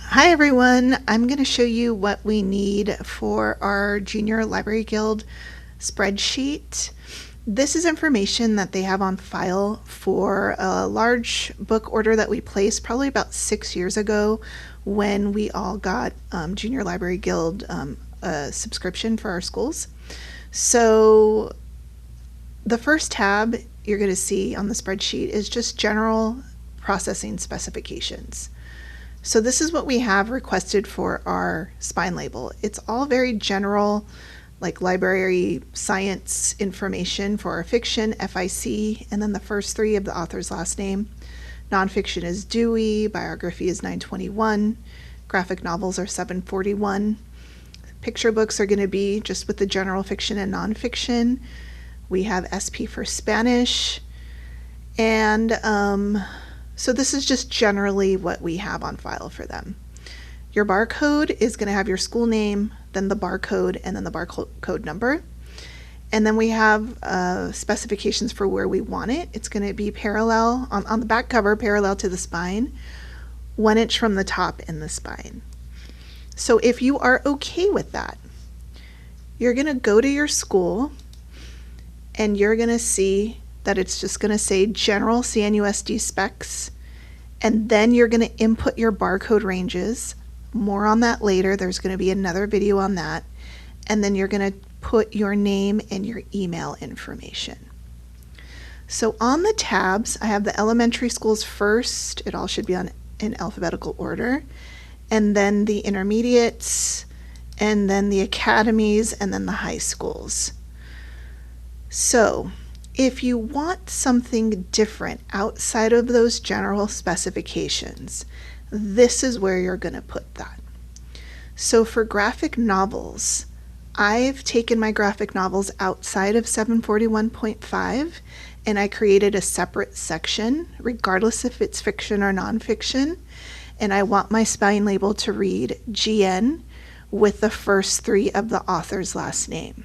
Hi everyone, I'm going to show you what we need for our Junior Library Guild spreadsheet. This is information that they have on file for a large book order that we placed probably about 6 years ago when we all got Junior Library Guild a subscription for our schools. So the first tab you're going to see on the spreadsheet is just general processing specifications. So this is what we have requested for our spine label. It's all very general, like library science information for our fiction, FIC, and then the first three of the author's last name. Nonfiction is Dewey, biography is 921, graphic novels are 741. Picture books are going to be just with the general fiction and nonfiction. We have SP for Spanish, and so this is just generally what we have on file for them. Your barcode is going to have your school name, then the barcode, and then the barcode number. And then we have specifications for where we want it. It's going to be parallel, on the back cover, parallel to the spine, 1 inch from the top in the spine. So if you are okay with that, you're going to go to your school and you're going to see that it's just going to say general CNUSD specs, and then you're going to input your barcode ranges. More on that later. There's going to be another video on that. And then you're going to put your name and your email information. So on the tabs, I have the elementary schools first. It all should be in alphabetical order. And then the intermediates, and then the academies, and then the high schools. So if you want something different outside of those general specifications, this is where you're going to put that. So for graphic novels, I've taken my graphic novels outside of 741.5 and I created a separate section, regardless if it's fiction or nonfiction, and I want my spine label to read GN with the first three of the author's last name.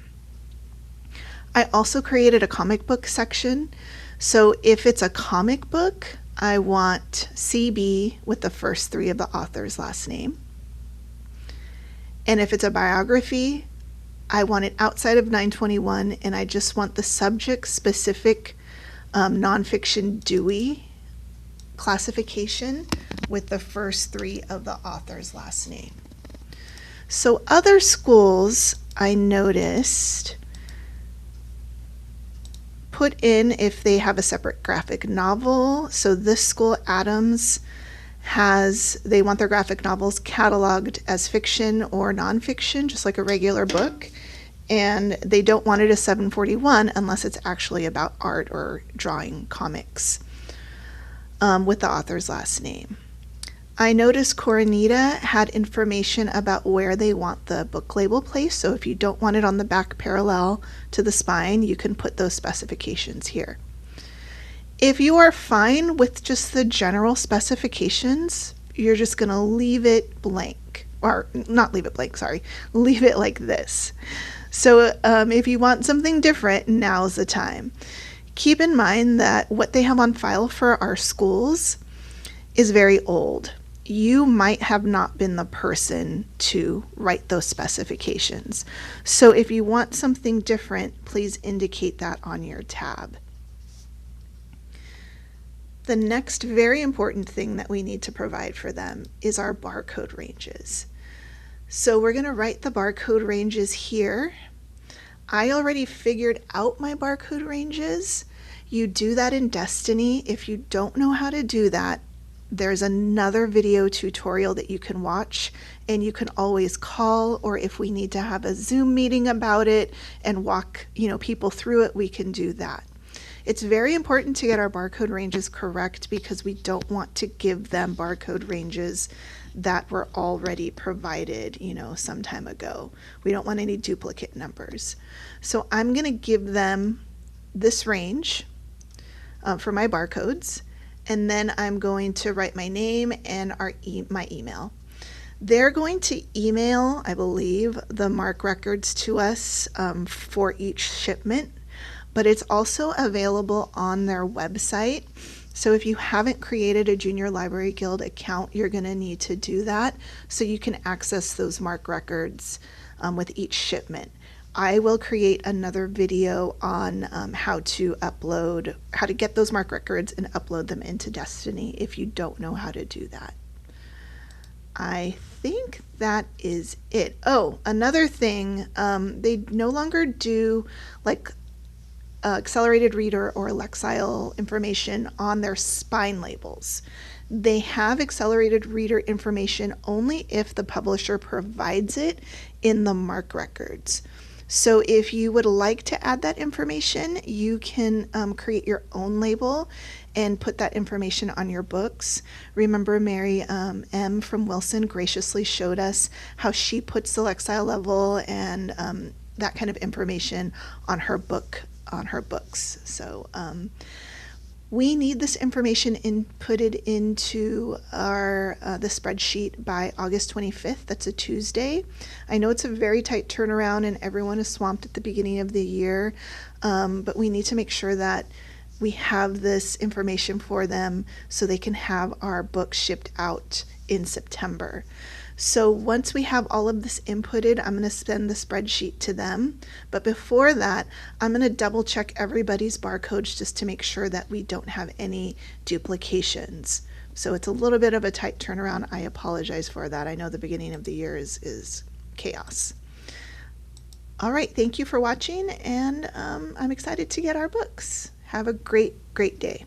I also created a comic book section. So if it's a comic book, I want CB with the first three of the author's last name. And if it's a biography, I want it outside of 921, and I just want the subject specific nonfiction Dewey classification with the first three of the author's last name. So other schools, I noticed, put in if they have a separate graphic novel. So this school, Adams, they want their graphic novels cataloged as fiction or nonfiction, just like a regular book. And they don't want it as 741 unless it's actually about art or drawing comics with the author's last name. I noticed Coronita had information about where they want the book label placed. So if you don't want it on the back parallel to the spine, you can put those specifications here. If you are fine with just the general specifications, you're just going to leave it blank, or not leave it blank, sorry, leave it like this. So if you want something different, now's the time. Keep in mind that what they have on file for our schools is very old. You might have not been the person to write those specifications. So if you want something different, please indicate that on your tab. The next very important thing that we need to provide for them is our barcode ranges. So we're going to write the barcode ranges here. I already figured out my barcode ranges. You do that in Destiny. If you don't know how to do that, there's another video tutorial that you can watch, and you can always call, or if we need to have a Zoom meeting about it and walk people through it, we can do that. It's very important to get our barcode ranges correct because we don't want to give them barcode ranges that were already provided some time ago. We don't want any duplicate numbers. So I'm going to give them this range for my barcodes. And then I'm going to write my name and my email. They're going to email, I believe, the MARC records to us for each shipment, but it's also available on their website So if you haven't created a Junior Library Guild account, you're going to need to do that so you can access those MARC records with each shipment. I will create another video on how to get those MARC records and upload them into Destiny if you don't know how to do that. I think that is it. Oh, another thing, they no longer do like accelerated reader or Lexile information on their spine labels. They have accelerated reader information only if the publisher provides it in the MARC records. So if you would like to add that information, you can create your own label and put that information on your books. Remember, Mary M. from Wilson graciously showed us how she puts the Lexile level and that kind of information on her books. So we need this information inputted into our the spreadsheet by August 25th. That's a Tuesday. I know it's a very tight turnaround and everyone is swamped at the beginning of the year, but we need to make sure that we have this information for them so they can have our books shipped out in September. So once we have all of this inputted, I'm going to send the spreadsheet to them. But before that, I'm going to double check everybody's barcodes just to make sure that we don't have any duplications. So it's a little bit of a tight turnaround. I apologize for that. I know the beginning of the year is chaos. All right, thank you for watching, and I'm excited to get our books. Have a great day.